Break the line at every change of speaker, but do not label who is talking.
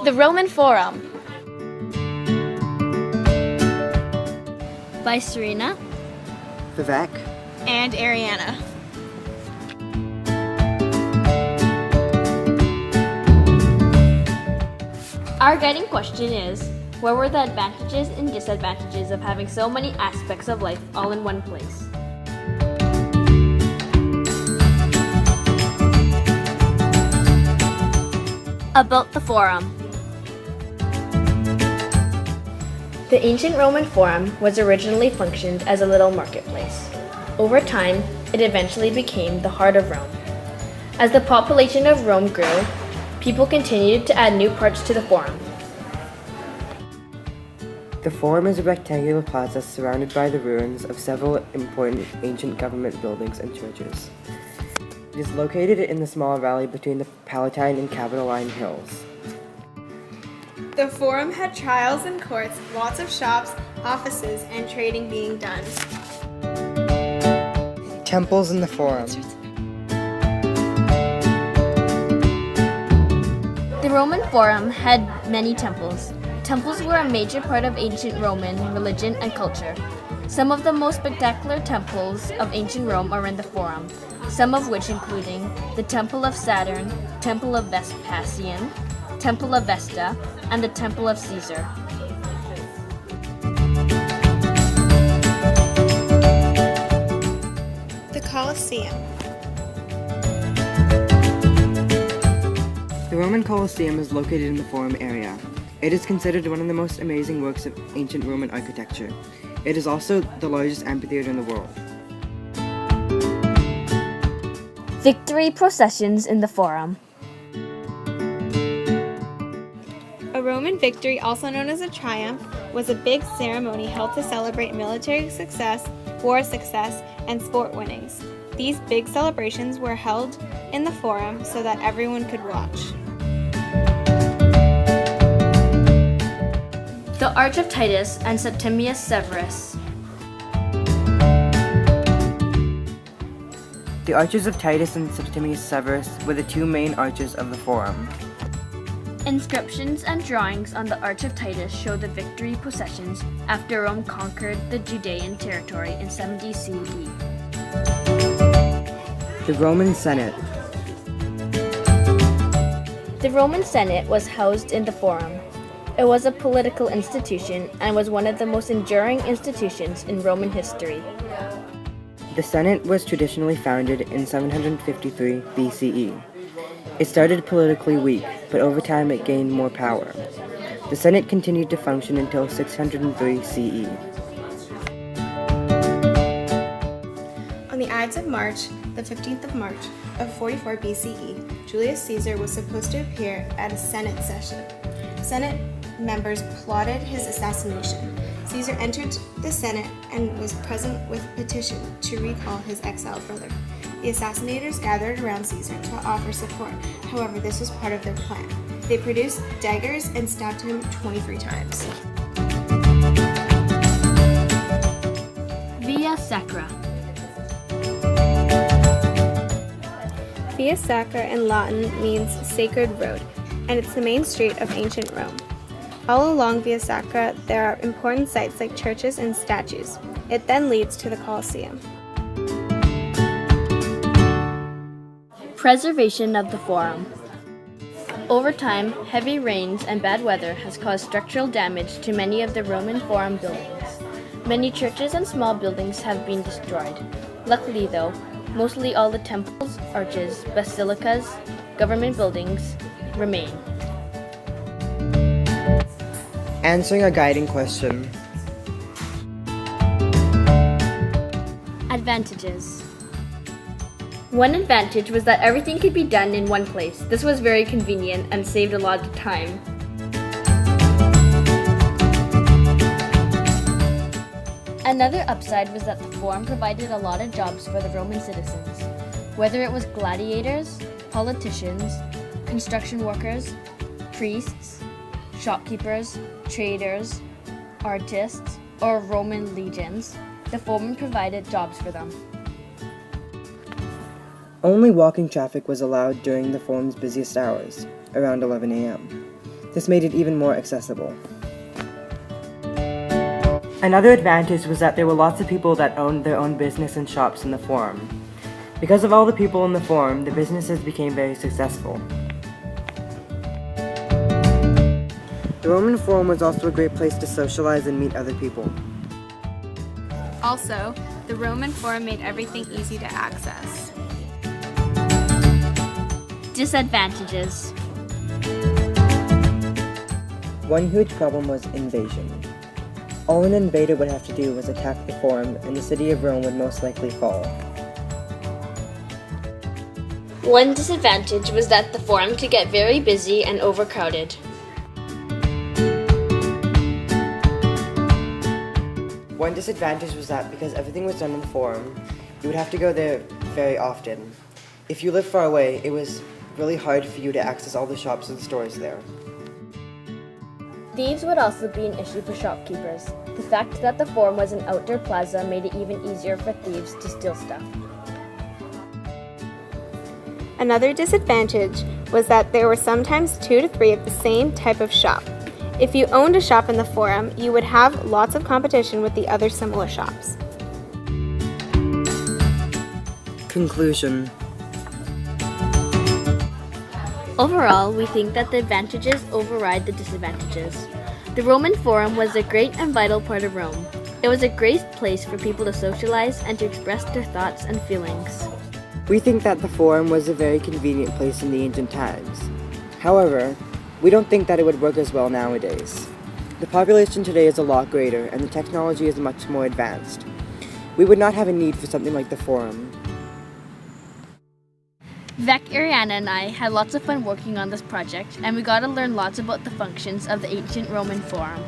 The Roman Forum by Serena
Vivek
and Ariana.
Our guiding question is, what were the advantages and disadvantages of having so many aspects of life all in one place? About the Forum. The ancient Roman Forum was originally functioned as a little marketplace. Over time, it eventually became the heart of Rome. As the population of Rome grew, people continued to add new parts to the Forum.
The Forum is a rectangular plaza surrounded by the ruins of several important ancient government buildings and churches. It is located in the small valley between the Palatine and Capitoline hills.
The Forum had trials and courts, lots of shops, offices, and trading being done.
Temples in the Forum.
The Roman Forum had many temples. Temples were a major part of ancient Roman religion and culture. Some of the most spectacular temples of ancient Rome are in the Forum, some of which including the Temple of Saturn, Temple of Vespasian, Temple of Vesta, and the Temple of Caesar.
The Colosseum.
The Roman Colosseum is located in the Forum area. It is considered one of the most amazing works of ancient Roman architecture. It is also the largest amphitheater in the world.
Victory processions in the Forum.
A Roman victory, also known as a triumph, was a big ceremony held to celebrate military success, war success, and sport winnings. These big celebrations were held in the Forum so that everyone could watch.
The Arch of Titus and Septimius Severus.
The arches of Titus and Septimius Severus were the two main arches of the Forum.
Inscriptions and drawings on the Arch of Titus show the victory processions after Rome conquered the Judean territory in 70 CE.
The Roman Senate.
The Roman Senate was housed in the Forum. It was a political institution and was one of the most enduring institutions in Roman history.
The Senate was traditionally founded in 753 BCE. It started politically weak, but over time it gained more power. The Senate continued to function until 603 CE.
On the Ides of March, the 15th of March of 44 BCE, Julius Caesar was supposed to appear at a Senate session. Senate members plotted his assassination. Caesar entered the Senate and was present with a petition to recall his exiled brother. The assassinators gathered around Caesar to offer support. However, this was part of their plan. They produced daggers and stabbed him 23 times.
Via Sacra.
Via Sacra in Latin means sacred road, and it's the main street of ancient Rome. All along Via Sacra, there are important sites like churches and statues. It then leads to the Colosseum.
Preservation of the Forum. Over time, heavy rains and bad weather has caused structural damage to many of the Roman Forum buildings. Many churches and small buildings have been destroyed. Luckily though, mostly all the temples, arches, basilicas, government buildings remain.
Answering a guiding question.
Advantages. One advantage was that everything could be done in one place. This was very convenient and saved a lot of time. Another upside was that the Forum provided a lot of jobs for the Roman citizens, whether it was gladiators, politicians, construction workers, priests, shopkeepers, traders, artists, or Roman legions. The Forum provided jobs for them.
Only walking traffic was allowed during the Forum's busiest hours, around 11 a.m. This made it even more accessible. Another advantage was that there were lots of people that owned their own business and shops in the Forum. Because of all the people in the Forum, the businesses became very successful. The Roman Forum was also a great place to socialize and meet other people.
Also, the Roman Forum made everything easy to access.
Disadvantages.
One huge problem was invasion. All an invader would have to do was attack the Forum, and the city of Rome would most likely fall.
One disadvantage was that the Forum could get very busy and overcrowded.
One disadvantage was that because everything was done in the Forum, you would have to go there very often. If you lived far away, it was really hard for you to access all the shops and stores there.
Thieves would also be an issue for shopkeepers. The fact that the Forum was an outdoor plaza made it even easier for thieves to steal stuff.
Another disadvantage was that there were sometimes 2 to 3 of the same type of shop. If you owned a shop in the Forum, you would have lots of competition with the other similar shops.
Conclusion.
Overall, we think that the advantages override the disadvantages. The Roman Forum was a great and vital part of Rome. It was a great place for people to socialize and to express their thoughts and feelings.
We think that the Forum was a very convenient place in the ancient times. However, we don't think that it would work as well nowadays. The population today is a lot greater and the technology is much more advanced. We would not have a need for something like the Forum.
Vec, Ariana, and I had lots of fun working on this project, and we got to learn lots about the functions of the ancient Roman Forum.